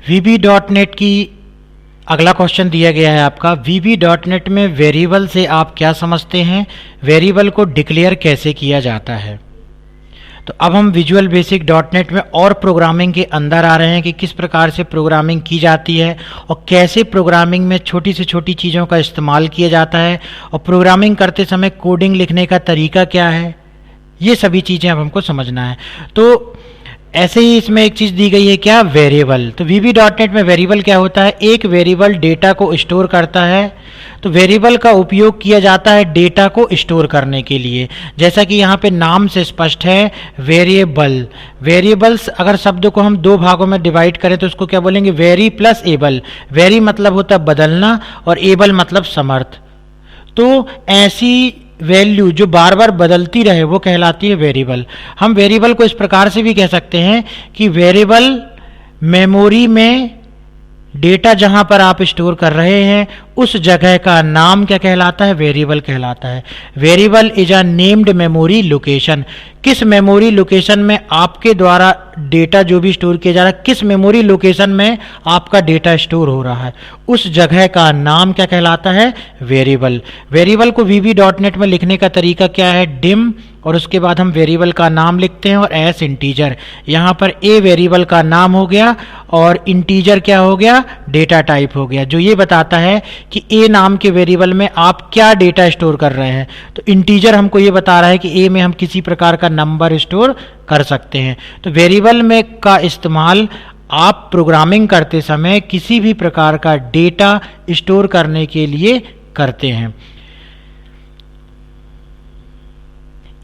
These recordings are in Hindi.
VB.NET की अगला क्वेश्चन दिया गया है आपका, VB.NET में वेरिएबल से आप क्या समझते हैं, वेरिएबल को डिक्लेयर कैसे किया जाता है। तो अब हम विजुअल बेसिक .NET में और प्रोग्रामिंग के अंदर आ रहे हैं कि किस प्रकार से प्रोग्रामिंग की जाती है और कैसे प्रोग्रामिंग में छोटी से छोटी चीज़ों का इस्तेमाल किया जाता है और प्रोग्रामिंग करते समय कोडिंग लिखने का तरीका क्या है, ये सभी चीज़ें अब हमको समझना है। तो ऐसे ही इसमें एक चीज़ दी गई है क्या, वेरिएबल। तो VB.NET में वेरिएबल क्या होता है, एक वेरिएबल डेटा को स्टोर करता है। तो वेरिएबल का उपयोग किया जाता है डेटा को स्टोर करने के लिए, जैसा कि यहाँ पे नाम से स्पष्ट है, वेरिएबल। वेरिएबल्स अगर शब्द को हम दो भागों में डिवाइड करें तो उसको क्या बोलेंगे, वेरी प्लस एबल। वेरी मतलब होता है बदलना और एबल मतलब समर्थ। तो ऐसी वैल्यू जो बार बार बदलती रहे वो कहलाती है वेरिएबल। हम वेरिएबल को इस प्रकार से भी कह सकते हैं कि वेरिएबल मेमोरी में डेटा जहां पर आप स्टोर कर रहे हैं उस जगह का नाम क्या कहलाता है, वेरिएबल कहलाता है। Variable is a named memory location. किस मेमोरी लोकेशन में आपके द्वारा डेटा जो भी स्टोर किया जा रहा है, किस मेमोरी लोकेशन में आपका डेटा स्टोर हो रहा है, उस जगह का नाम क्या कहलाता है, वेरिएबल। वेरिएबल को VB.NET में लिखने का तरीका क्या है, डिम, और उसके बाद हम वेरिएबल का नाम लिखते हैं और एस इंटीजर। यहाँ पर ए वेरिएबल का नाम हो गया और इंटीजर क्या हो गया, डेटा टाइप हो गया, जो ये बताता है कि ए नाम के वेरिएबल में आप क्या डेटा स्टोर कर रहे हैं। तो इंटीजर हमको ये बता रहा है कि ए में हम किसी प्रकार का नंबर स्टोर कर सकते हैं। तो वेरिएबल में का इस्तेमाल आप प्रोग्रामिंग करते समय किसी भी प्रकार का डेटा स्टोर करने के लिए करते हैं।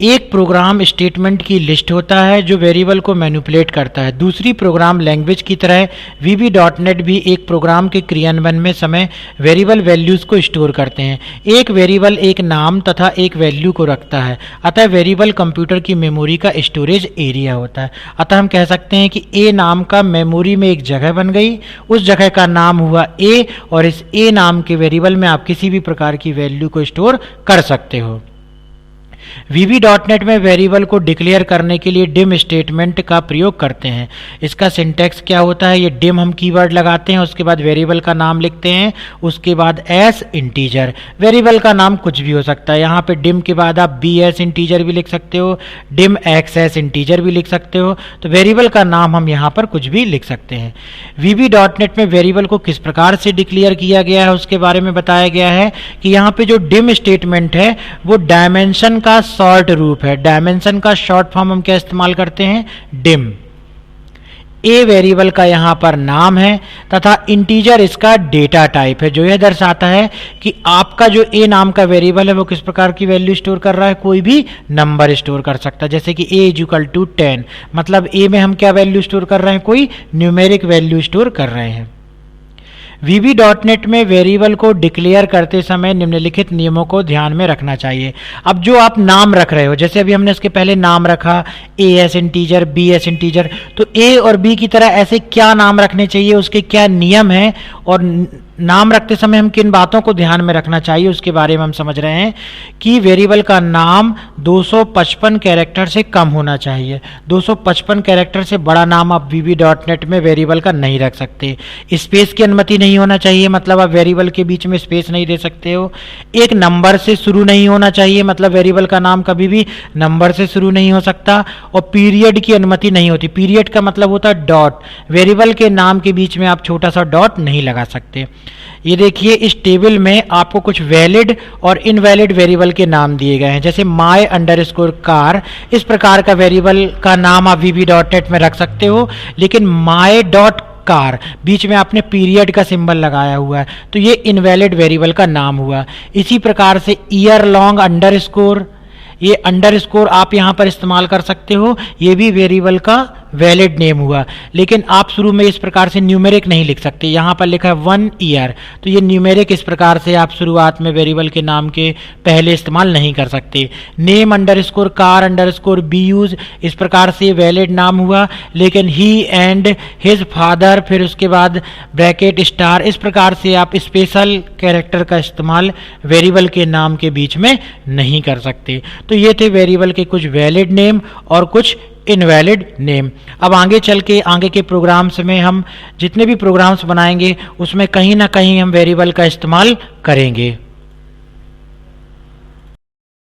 एक प्रोग्राम स्टेटमेंट की लिस्ट होता है जो वेरिएबल को मैनिपुलेट करता है। दूसरी प्रोग्राम लैंग्वेज की तरह VB.NET भी एक प्रोग्राम के क्रियान्वयन में समय वेरिएबल वैल्यूज़ को स्टोर करते हैं। एक वेरिएबल एक नाम तथा एक वैल्यू को रखता है, अतः वेरिएबल कंप्यूटर की मेमोरी का स्टोरेज एरिया होता है। अतः हम कह सकते हैं कि ए नाम का मेमोरी में एक जगह बन गई, उस जगह का नाम हुआ ए, और इस ए नाम के वेरिएबल में आप किसी भी प्रकार की वैल्यू को स्टोर कर सकते हो। VB.NET में वेरिएबल को डिक्लेयर करने के लिए डिम स्टेटमेंट का प्रयोग करते हैं। इसका सिंटैक्स क्या होता है, ये डिम हम कीवर्ड लगाते हैं, उसके बाद वेरिएबल का नाम लिखते हैं, उसके बाद एस इंटीजर। वेरिएबल का नाम कुछ भी हो सकता है, यहाँ पे डिम के बाद आप BS इंटीजर भी लिख सकते हो, डिम XS इंटीजर भी लिख सकते हो। तो वेरिएबल का नाम हम यहाँ पर कुछ भी लिख सकते हैं। VB.NET में वेरिएबल को किस प्रकार से डिक्लेयर किया गया है उसके बारे में बताया गया है कि यहाँ पे जो डिम स्टेटमेंट है वो डायमेंशन का शॉर्ट रूप है। डायमेंशन का शॉर्ट फॉर्म हम क्या इस्तेमाल करते हैं, डिम। ए वेरिएबल का यहाँ पर नाम है तथा इंटीजर इसका डेटा टाइप है, जो यह दर्शाता है कि आपका जो ए नाम का वेरिएबल है वो किस प्रकार की वैल्यू स्टोर कर रहा है, कोई भी नंबर स्टोर कर सकता है। जैसे कि a = 10, मतलब ए में हम क्या वैल्यू स्टोर कर रहे हैं, कोई न्यूमेरिक वैल्यू स्टोर कर रहे हैं। VB.NET में वेरिएबल को डिक्लेयर करते समय निम्नलिखित नियमों को ध्यान में रखना चाहिए। अब जो आप नाम रख रहे हो, जैसे अभी हमने इसके पहले नाम रखा AS इंटीजर, BS इंटीजर, तो A और B की तरह ऐसे क्या नाम रखने चाहिए, उसके क्या नियम हैं और नाम रखते समय हम किन बातों को ध्यान में रखना चाहिए उसके बारे में हम समझ रहे हैं कि वेरिएबल का नाम 255 कैरेक्टर से कम होना चाहिए। 255 कैरेक्टर से बड़ा नाम आप VB.NET में वेरिएबल का नहीं रख सकते। स्पेस की अनुमति नहीं होना चाहिए, मतलब आप वेरिएबल के बीच में स्पेस नहीं दे सकते हो। एक नंबर से शुरू नहीं होना चाहिए, मतलब वेरिएबल का नाम कभी भी नंबर से शुरू नहीं हो सकता। और पीरियड की अनुमति नहीं होती। पीरियड का मतलब होता है डॉट। वेरिएबल के नाम के बीच में आप छोटा सा डॉट नहीं लगा सकते। ये देखिए, इस टेबल में आपको कुछ वैलिड और इनवैलिड वेरिएबल के नाम दिए गए हैं। जैसे my_car, इस प्रकार का वेरिएबल का नाम आप VB.NET में रख सकते हो, लेकिन my.car बीच में आपने पीरियड का सिंबल लगाया हुआ है, तो ये इनवैलिड वेरिएबल का नाम हुआ। इसी प्रकार से year_, ये अंडरस्कोर आप यहाँ पर इस्तेमाल कर सकते हो, ये भी वेरिएबल का वैलिड नेम हुआ। लेकिन आप शुरू में इस प्रकार से न्यूमेरिक नहीं लिख सकते। यहाँ पर लिखा है 1 ईयर, तो ये न्यूमेरिक इस प्रकार से आप शुरुआत में वेरिएबल के नाम के पहले इस्तेमाल नहीं कर सकते। name_car_be यूज, इस प्रकार से वैलिड नाम हुआ। लेकिन ही एंड हिज फादर, फिर उसके बाद ब्रैकेट स्टार, इस प्रकार से आप स्पेशल कैरेक्टर का इस्तेमाल वेरिएबल के नाम के बीच में नहीं कर सकते। तो ये थे वेरिएबल के कुछ वैलिड नेम और कुछ इनवैलिड नेम। अब आगे चल के आगे के प्रोग्राम्स में हम जितने भी प्रोग्राम्स बनाएंगे उसमें कहीं ना कहीं हम वेरिएबल का इस्तेमाल करेंगे।